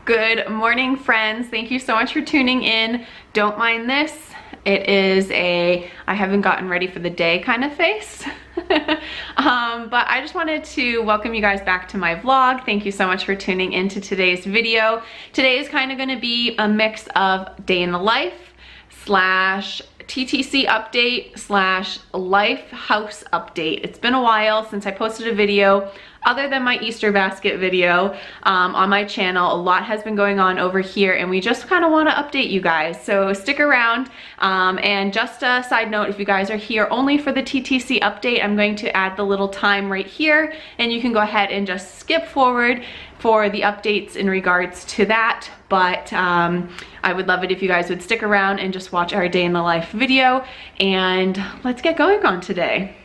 Good morning, friends. Thank you so much for tuning in. Don't mind this. It is I haven't gotten ready for the day kind of face. But I just wanted to welcome you guys back to my vlog. Thank you so much for tuning into today's video. Today is kind of going to be a mix of day in the life slash TTC update slash life house update. It's been a while since I posted a video other than my Easter basket video on my channel. A lot has been going on over here and we just kind of want to update you guys. So stick around. And just a side note, if you guys are here only for the TTC update, I'm going to add the little time right here and you can go ahead and just skip forward for the updates in regards to that. But I would love it if you guys would stick around and just watch our day in the life video, and let's get going on today.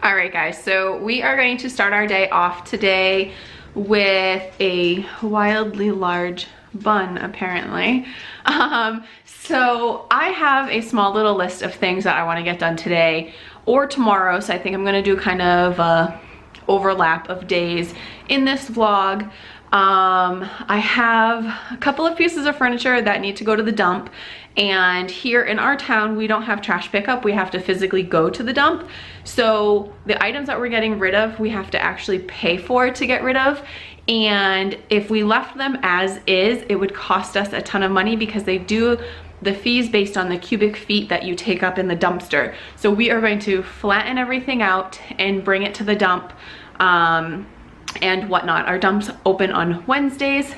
All right guys, so we are going to start our day off today with a wildly large bun apparently. So I have a small little list of things that I want to get done today or tomorrow, so I think I'm going to do kind of a overlap of days in this vlog. I have a couple of pieces of furniture that need to go to the dump, and here in our town we don't have trash pickup. We have to physically go to the dump, so the items that we're getting rid of we have to actually pay for to get rid of, and if we left them as is it would cost us a ton of money because they do the fees based on the cubic feet that you take up in the dumpster. So we are going to flatten everything out and bring it to the dump and whatnot. Our dumps open on Wednesdays,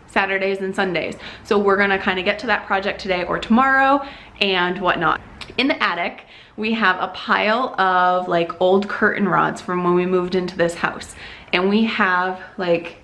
Saturdays, and Sundays. So we're gonna kind of get to that project today or tomorrow and whatnot. In the attic, we have a pile of like old curtain rods from when we moved into this house. And we have like,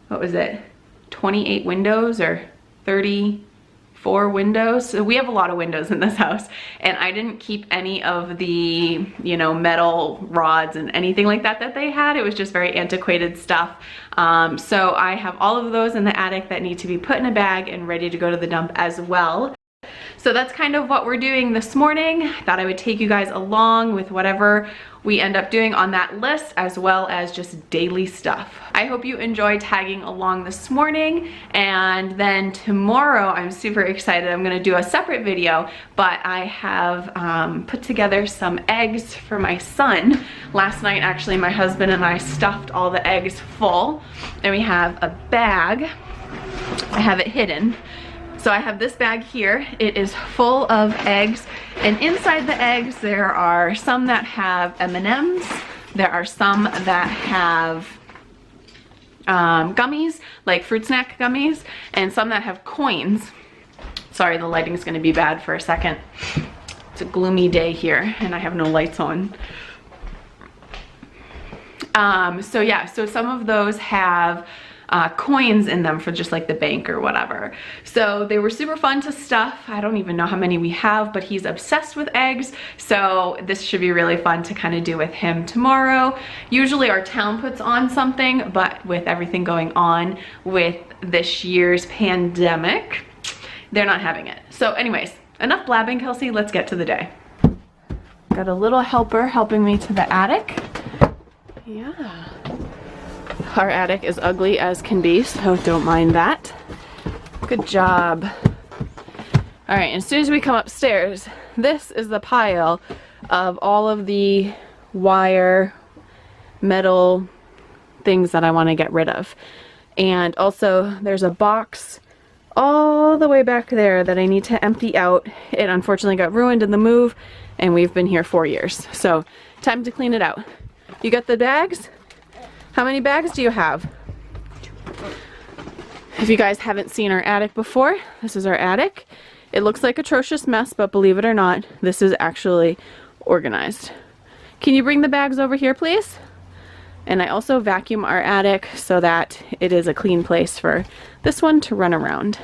what was it? 28 windows or 34 windows. So we have a lot of windows in this house, and I didn't keep any of the, you know, metal rods and anything like that that they had. It was just very antiquated stuff. So I have all of those in the attic that need to be put in a bag and ready to go to the dump as well. So that's kind of what we're doing this morning. I thought I would take you guys along with whatever we end up doing on that list, as well as just daily stuff. I hope you enjoy tagging along this morning, and then tomorrow I'm super excited. I'm gonna do a separate video, but I have put together some eggs for my son. Last night actually my husband and I stuffed all the eggs full, and we have a bag. I have it hidden. So I have this bag here. It is full of eggs, and inside the eggs there are some that have M&Ms, there are some that have gummies, like fruit snack gummies, and some that have coins. Sorry, the lighting's gonna be bad for a second. It's a gloomy day here and I have no lights on. So yeah, so some of those have coins in them for just like the bank or whatever. So they were super fun to stuff. I don't even know how many we have, but he's obsessed with eggs. So this should be really fun to kind of do with him tomorrow. Usually our town puts on something, but with everything going on with this year's pandemic, they're not having it. So anyways, enough blabbing, Kelsey, let's get to the day. Got a little helper helping me to the attic. Yeah. Our attic is ugly as can be, so don't mind that. Good job. All right, as soon as we come upstairs, this is the pile of all of the wire, metal things that I want to get rid of. And also there's a box all the way back there that I need to empty out. It unfortunately got ruined in the move, and we've been here 4 years. So time to clean it out. You got the bags? How many bags do you have? If you guys haven't seen our attic before, this is our attic. It looks like an atrocious mess, but believe it or not, this is actually organized. Can you bring the bags over here, please? And I also vacuum our attic so that it is a clean place for this one to run around.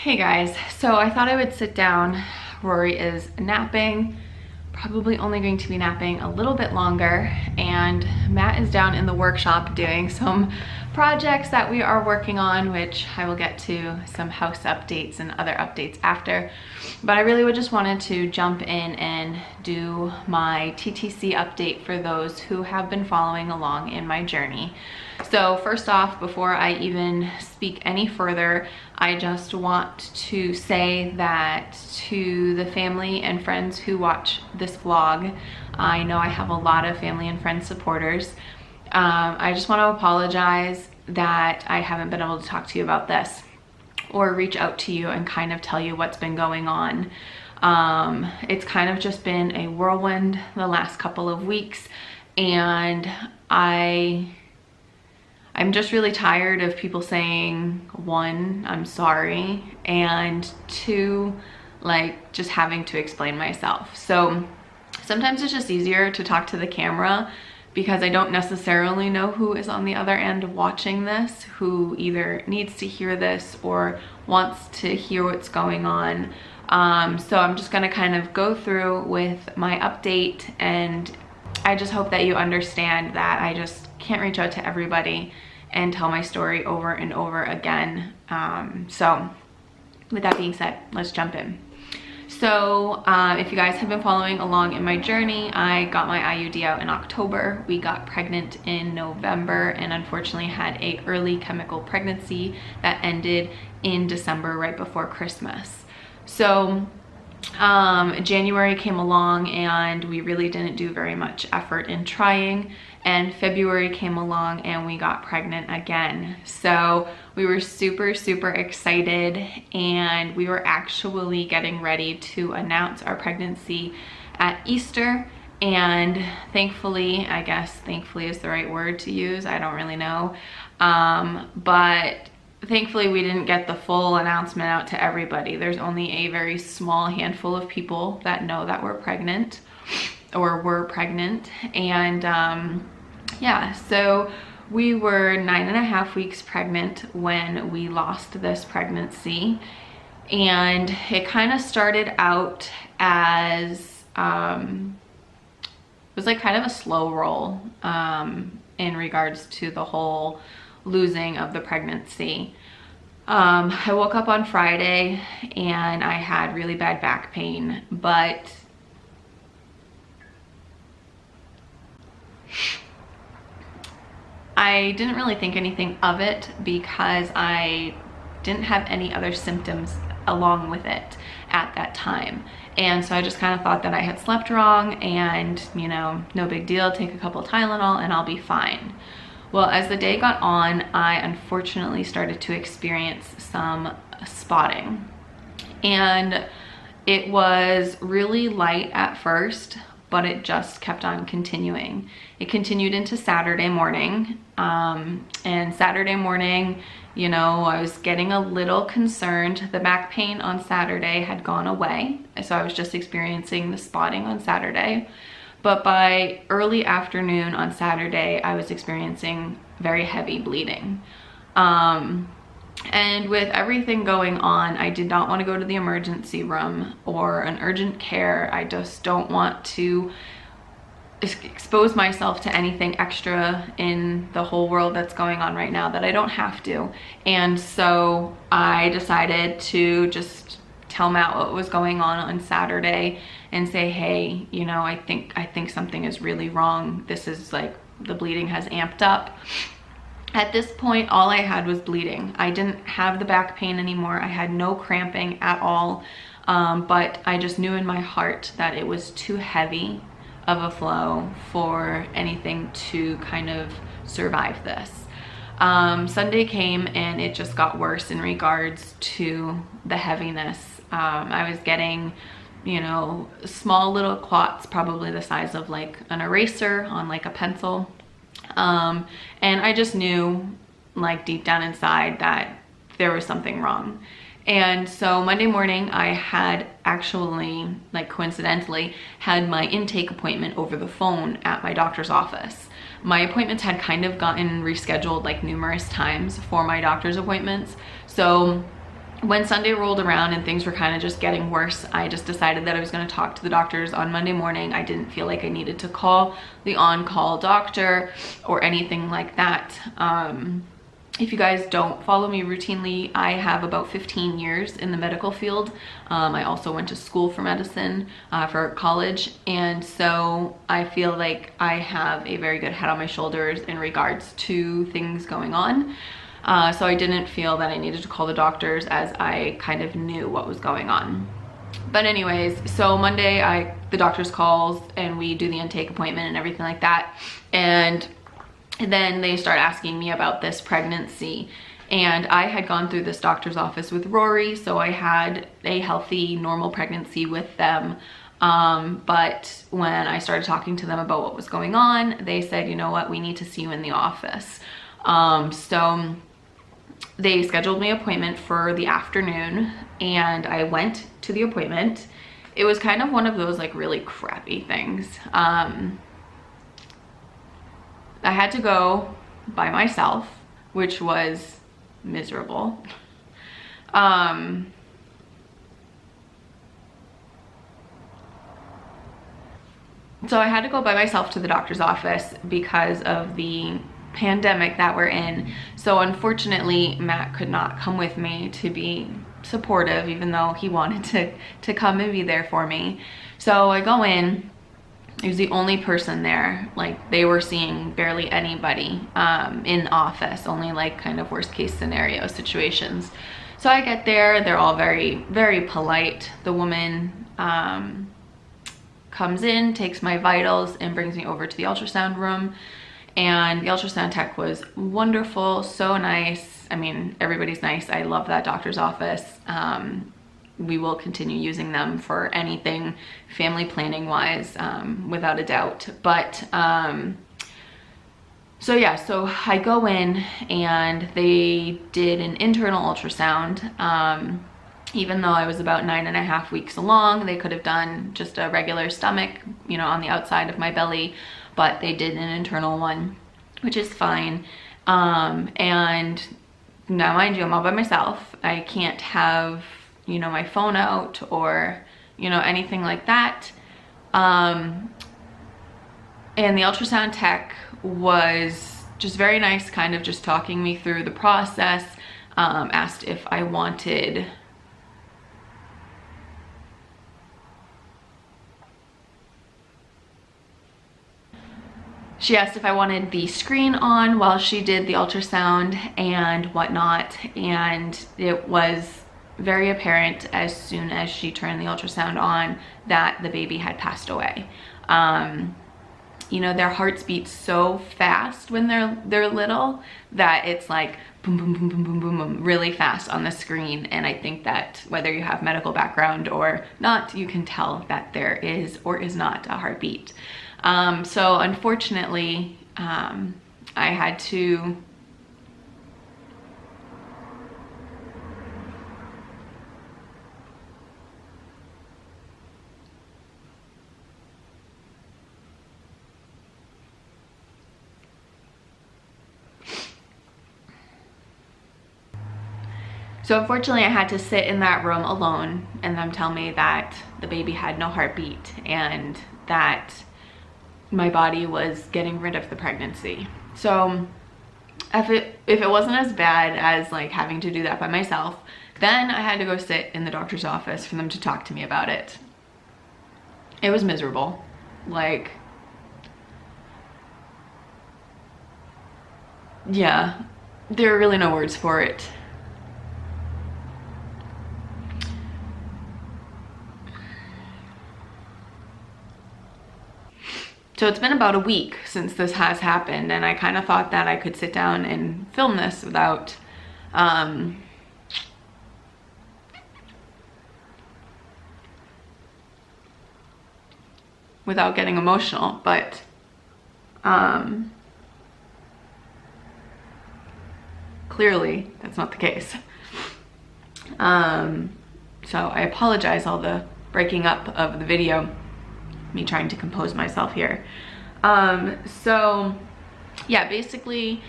Hey guys, so I thought I would sit down. Rory is napping, probably only going to be napping a little bit longer, and Matt is down in the workshop doing some projects that we are working on, which I will get to some house updates and other updates after. But I really would just wanted to jump in and do my TTC update for those who have been following along in my journey. So first off, before I even speak any further, I just want to say that to the family and friends who watch this vlog, I know I have a lot of family and friend supporters. I just want to apologize that I haven't been able to talk to you about this or reach out to you and kind of tell you what's been going on. It's kind of just been a whirlwind the last couple of weeks, and I'm just really tired of people saying, one, I'm sorry, and two, like just having to explain myself. So sometimes it's just easier to talk to the camera because I don't necessarily know who is on the other end watching this, who either needs to hear this or wants to hear what's going on. So I'm just gonna kind of go through with my update, and I just hope that you understand that I just can't reach out to everybody and tell my story over and over again. So with that being said, let's jump in. So if you guys have been following along in my journey, I got my IUD out in October. We got pregnant in November and unfortunately had a early chemical pregnancy that ended in December, right before Christmas. So January came along and we really didn't do very much effort in trying, and February came along and we got pregnant again. So we were super excited, and we were actually getting ready to announce our pregnancy at Easter. And thankfully, I guess thankfully is the right word to use, I don't really know, but thankfully we didn't get the full announcement out to everybody. There's only a very small handful of people that know that we're pregnant or were pregnant. And yeah, so we were 9.5 weeks pregnant when we lost this pregnancy, and it kind of started out as it was like kind of a slow roll in regards to the whole losing of the pregnancy. I woke up on Friday and I had really bad back pain, but I didn't really think anything of it because I didn't have any other symptoms along with it at that time. And so I just kind of thought that I had slept wrong and, you know, no big deal, take a couple Tylenol and I'll be fine. Well, as the day got on, I unfortunately started to experience some spotting, and it was really light at first, but it just kept on continuing. It continued into Saturday morning, and Saturday morning, you know, I was getting a little concerned. The back pain on Saturday had gone away, so I was just experiencing the spotting on Saturday. But by early afternoon on Saturday, I was experiencing very heavy bleeding. And with everything going on, I did not want to go to the emergency room or an urgent care. I just don't want to expose myself to anything extra in the whole world that's going on right now that I don't have to. And so I decided to just tell Matt what was going on Saturday and say, hey, you know, I think something is really wrong. This is like, the bleeding has amped up. At this point, all I had was bleeding. I didn't have the back pain anymore. I had no cramping at all, but I just knew in my heart that it was too heavy of a flow for anything to kind of survive this. Sunday came and it just got worse in regards to the heaviness. I was getting, you know, small little clots, probably the size of like an eraser on like a pencil. And I just knew like deep down inside that there was something wrong. And so Monday morning I had actually, like coincidentally, had my intake appointment over the phone at my doctor's office. My appointments had kind of gotten rescheduled like numerous times for my doctor's appointments. So when Sunday rolled around and things were kind of just getting worse, I just decided that I was going to talk to the doctors on Monday morning. I didn't feel like I needed to call the on-call doctor or anything like that. If you guys don't follow me routinely, I have about 15 years in the medical field. I also went to school for medicine, for college. And so I feel like I have a very good head on my shoulders in regards to things going on. So I didn't feel that I needed to call the doctors, as I kind of knew what was going on. But anyways, so Monday the doctor's calls and we do the intake appointment and everything like that. And then they start asking me about this pregnancy. And I had gone through this doctor's office with Rory, so I had a healthy, normal pregnancy with them. But when I started talking to them about what was going on, they said, you know what, we need to see you in the office. So they scheduled me an appointment for the afternoon, and I went to the appointment. It was kind of one of those like really crappy things. I had to go by myself, which was miserable. So I had to go by myself to the doctor's office because of the pandemic that we're in. So unfortunately, Matt could not come with me to be supportive, even though he wanted to come and be there for me. So I go in. He was the only person there. Like, they were seeing barely anybody in office, only like kind of worst case scenario situations. So I get there, they're all very, very polite. The woman comes in, takes my vitals, and brings me over to the ultrasound room. And the ultrasound tech was wonderful, so nice. I mean, everybody's nice. I love that doctor's office. We will continue using them for anything family planning wise, without a doubt. But so yeah, so I go in and they did an internal ultrasound. Even though I was about 9.5 weeks along, they could have done just a regular stomach, you know, on the outside of my belly, but they did an internal one, which is fine. And now, mind you, I'm all by myself. I can't have, you know, my phone out or, you know, anything like that. And the ultrasound tech was just very nice, kind of just talking me through the process. Asked if I wanted She asked if I wanted the screen on while she did the ultrasound and whatnot, and it was very apparent as soon as she turned the ultrasound on that the baby had passed away. You know, their hearts beat so fast when they're little that it's like boom, boom, boom, boom, boom, boom, boom, really fast on the screen. And I think that whether you have medical background or not, you can tell that there is or is not a heartbeat. So unfortunately, I had to sit in that room alone and them tell me that the baby had no heartbeat and that my body was getting rid of the pregnancy. So if it wasn't as bad as like having to do that by myself, then I had to go sit in the doctor's office for them to talk to me about it. It was miserable. Like, yeah, there are really no words for it. So it's been about a week since this has happened, and I kind of thought that I could sit down and film this without getting emotional, but clearly that's not the case. So I apologize all the breaking up of the video, me trying to compose myself here. So yeah, basically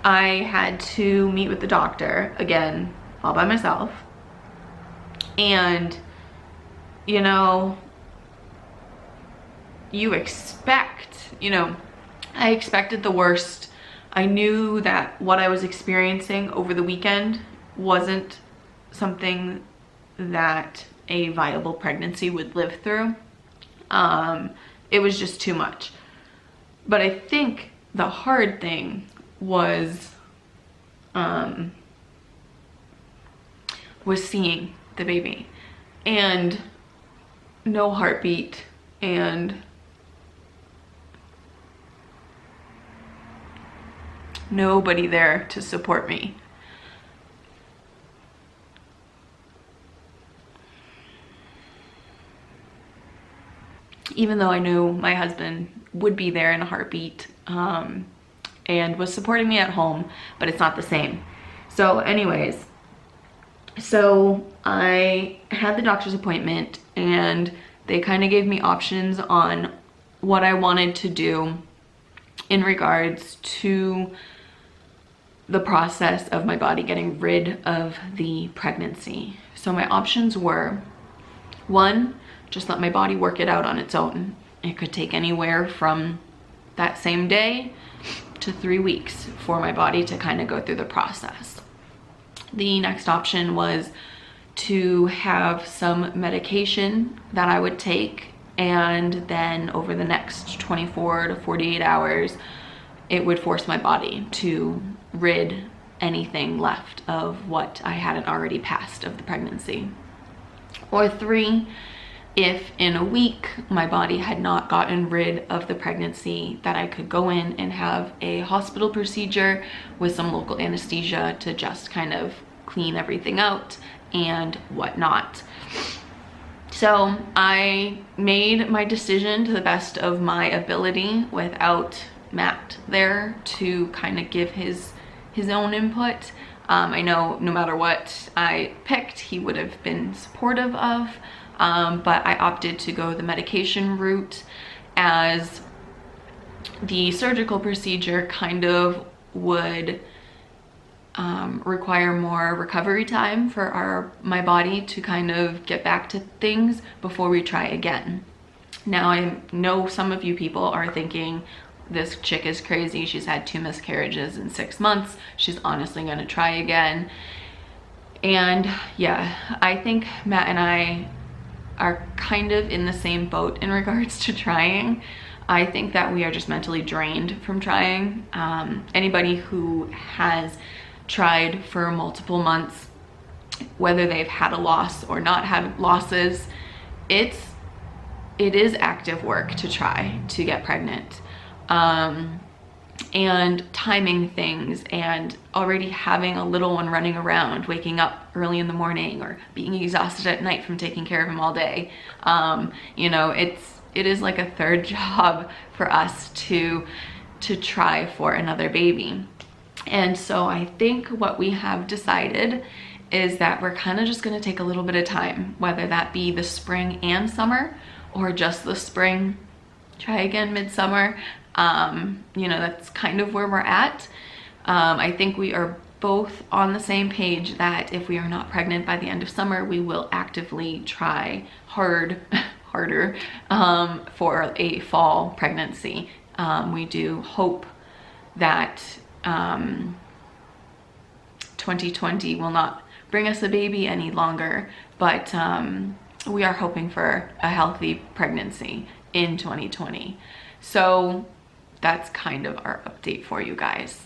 I had to meet with the doctor again all by myself. And, you know, you expect, you know, I expected the worst. I knew that what I was experiencing over the weekend wasn't something that a viable pregnancy would live through. It was just too much. But I think the hard thing was seeing the baby and no heartbeat and nobody there to support me. Even though I knew my husband would be there in a heartbeat and was supporting me at home, but it's not the same. So anyways, so I had the doctor's appointment and they kind of gave me options on what I wanted to do in regards to the process of my body getting rid of the pregnancy. So my options were, one, just let my body work it out on its own. It could take anywhere from that same day to 3 weeks for my body to kind of go through the process. The next option was to have some medication that I would take, and then over the next 24 to 48 hours, it would force my body to rid anything left of what I hadn't already passed of the pregnancy. Or 3, if in a week my body had not gotten rid of the pregnancy, that I could go in and have a hospital procedure with some local anesthesia to just kind of clean everything out and whatnot. So I made my decision to the best of my ability without Matt there to kind of give his own input. I know no matter what I picked, he would have been supportive of, but I opted to go the medication route, as the surgical procedure kind of would require more recovery time for my body to kind of get back to things before we try again. Now I know some of you people are thinking, this chick is crazy, she's had 2 miscarriages in 6 months, she's honestly gonna try again. And yeah, I think Matt and I are kind of in the same boat in regards to trying. I think that we are just mentally drained from trying. Anybody who has tried for multiple months, whether they've had a loss or not had losses, it is active work to try to get pregnant. And timing things and already having a little one running around, waking up early in the morning or being exhausted at night from taking care of him all day. You know, it is like a third job for us to try for another baby. And so I think what we have decided is that we're kind of just going to take a little bit of time, whether that be the spring and summer or just the spring, try again midsummer. You know, that's kind of where we're at. I think we are both on the same page that if we are not pregnant by the end of summer, we will actively try harder for a fall pregnancy. We do hope that 2020 will not bring us a baby any longer, but we are hoping for a healthy pregnancy in 2020. So that's kind of our update for you guys.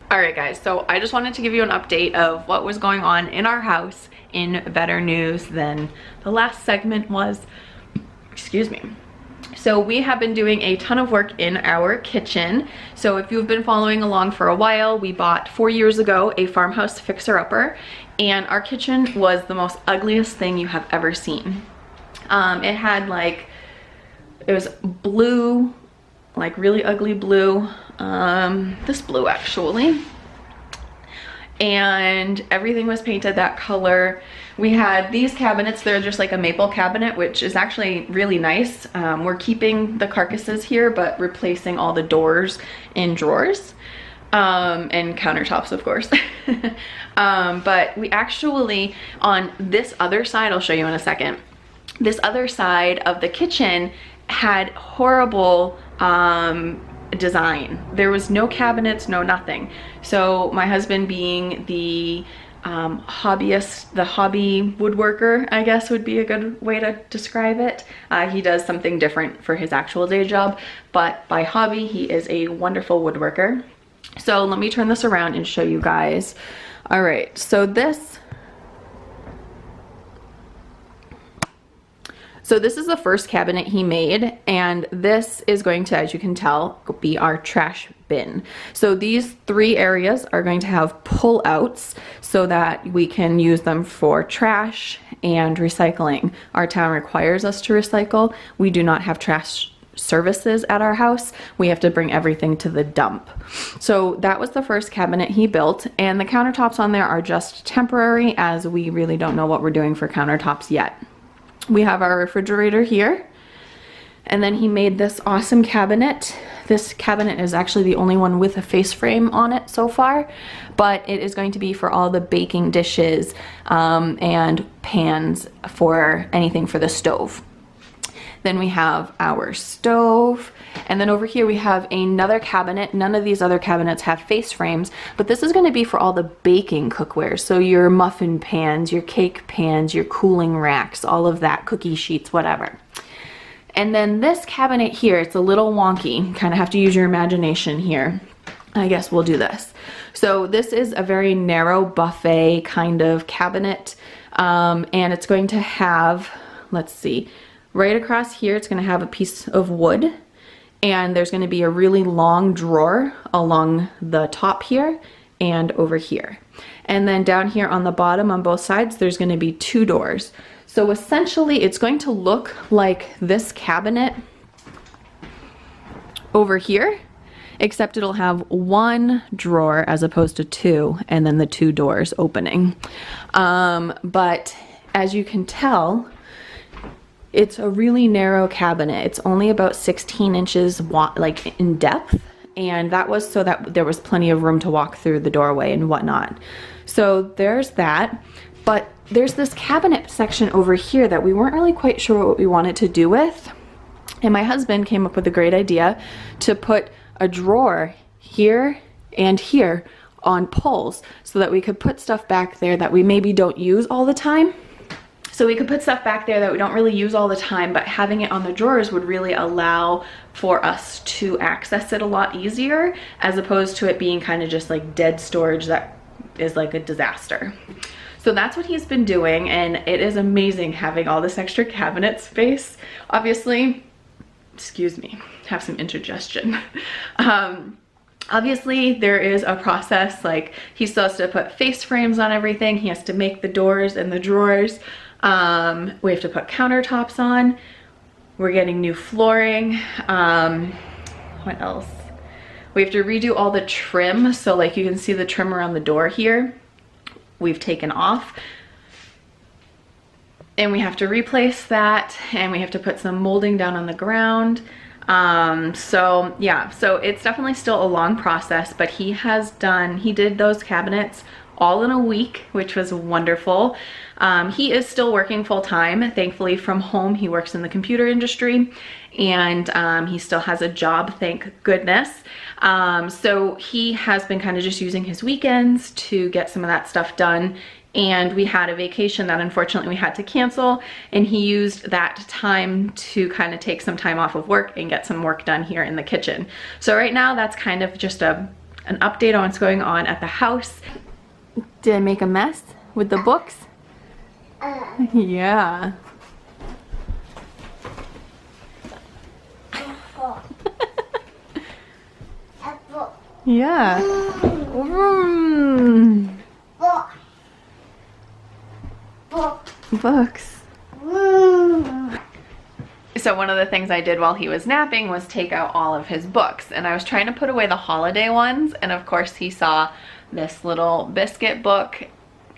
All right guys, so I just wanted to give you an update of what was going on in our house in better news than the last segment was. Excuse me. So we have been doing a ton of work in our kitchen. So if you've been following along for a while, we bought 4 years ago a farmhouse fixer-upper, and our kitchen was the most ugliest thing you have ever seen. It had it was blue, like really ugly blue, this blue actually, and everything was painted that color. We had these cabinets, they're just like a maple cabinet, which is actually really nice. We're keeping the carcasses here but replacing all the doors in drawers. And countertops, of course. But we actually, on this other side, I'll show you in a second, this other side of the kitchen had horrible design. There was no cabinets, no nothing. So my husband, being the hobbyist, the hobby woodworker, I guess would be a good way to describe it. He does something different for his actual day job, but by hobby, he is a wonderful woodworker. So let me turn this around and show you guys. All right, so this is the first cabinet he made, and this is going to, as you can tell, be our trash bin. So these 3 areas are going to have pull-outs so that we can use them for trash and recycling. Our town requires us to recycle. We do not have trash services at our house. We have to bring everything to the dump. So that was the first cabinet he built, and the countertops on there are just temporary, as we really don't know what we're doing for countertops yet. We have our refrigerator here, and then he made this awesome cabinet. This cabinet is actually the only one with a face frame on it so far, but it is going to be for all the baking dishes and pans for anything for the stove. Then we have our stove, and then over here we have another cabinet. None of these other cabinets have face frames, but this is going to be for all the baking cookware. So your muffin pans, your cake pans, your cooling racks, all of that, cookie sheets, whatever. And then this cabinet here, it's a little wonky. Kind of have to use your imagination here. I guess we'll do this. So this is a very narrow buffet kind of cabinet, and it's going to have, let's see, right across here, it's going to have a piece of wood, and there's going to be a really long drawer along the top here and over here. And then down here on the bottom on both sides, there's going to be 2 doors. So essentially, it's going to look like this cabinet over here, except it'll have 1 drawer as opposed to 2, and then the 2 doors opening. But as you can tell, it's a really narrow cabinet. It's only about 16 inches like in depth, and that was so that there was plenty of room to walk through the doorway and whatnot. So there's that, but there's this cabinet section over here that we weren't really quite sure what we wanted to do with, and my husband came up with a great idea to put a drawer here and here on pulls so that we could put stuff back there that we maybe don't use all the time. So we could put stuff back there that we don't really use all the time, but having it on the drawers would really allow for us to access it a lot easier, as opposed to it being kind of just like dead storage that is like a disaster. So that's what he's been doing, and it is amazing having all this extra cabinet space. Obviously, excuse me, have some indigestion. Obviously there is a process, like he still has to put face frames on everything. He has to make the doors and the drawers. We have to put countertops on. We're getting new flooring. What else? We have to redo all the trim. So like you can see the trim around the door here, we've taken off. And we have to replace that, and we have to put some molding down on the ground. So yeah, so it's definitely still a long process, but he did those cabinets all in a week, which was wonderful. He is still working full-time, thankfully from home. He works in the computer industry, and he still has a job, thank goodness. So he has been kind of just using his weekends to get some of that stuff done. And we had a vacation that unfortunately we had to cancel, and he used that time to kind of take some time off of work and get some work done here in the kitchen. So right now that's kind of just an update on what's going on at the house. Did I make a mess with the books? Yeah. Yeah. Books. So one of the things I did while he was napping was take out all of his books, and I was trying to put away the holiday ones, and of course he saw this little biscuit book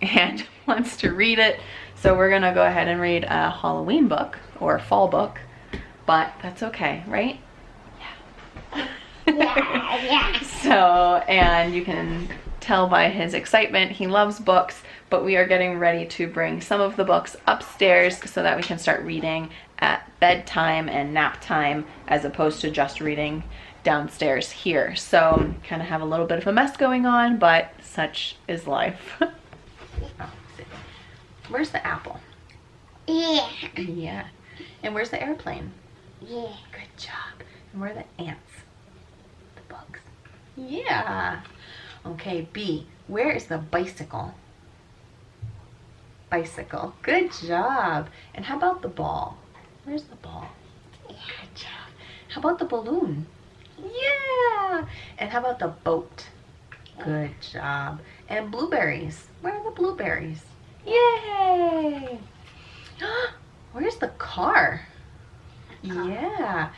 and wants to read it. So we're gonna go ahead and read a Halloween book or a fall book, but that's okay, right? Yeah. Yeah. So, and you can tell by his excitement, he loves books, but we are getting ready to bring some of the books upstairs so that we can start reading at bedtime and nap time as opposed to just reading downstairs here. So kind of have a little bit of a mess going on, but such is life. Oh, where's the apple? Yeah. Yeah. And where's the airplane? Yeah. Good job. And where are the ants? The bugs. Yeah. Okay, B. Where is the bicycle? Bicycle. Good job. And how about the ball? Where's the ball? Good job. How about the balloon? Yeah. And how about the boat? Good job. And blueberries. Where are the blueberries? Yay. Where's the car? Yeah.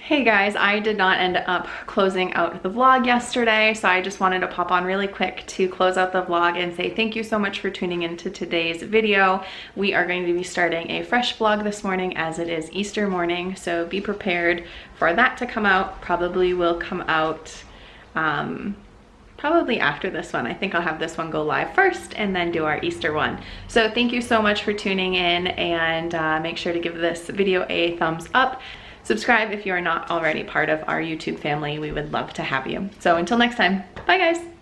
Hey guys, I did not end up closing out the vlog yesterday, so I just wanted to pop on really quick to close out the vlog and say thank you so much for tuning into today's video. We are going to be starting a fresh vlog this morning as it is Easter morning, so be prepared for that to come out. Probably will come out probably after this one. I think I'll have this one go live first and then do our Easter one. So thank you so much for tuning in, and make sure to give this video a thumbs up. Subscribe if you are not already part of our YouTube family. We would love to have you. So until next time, bye guys.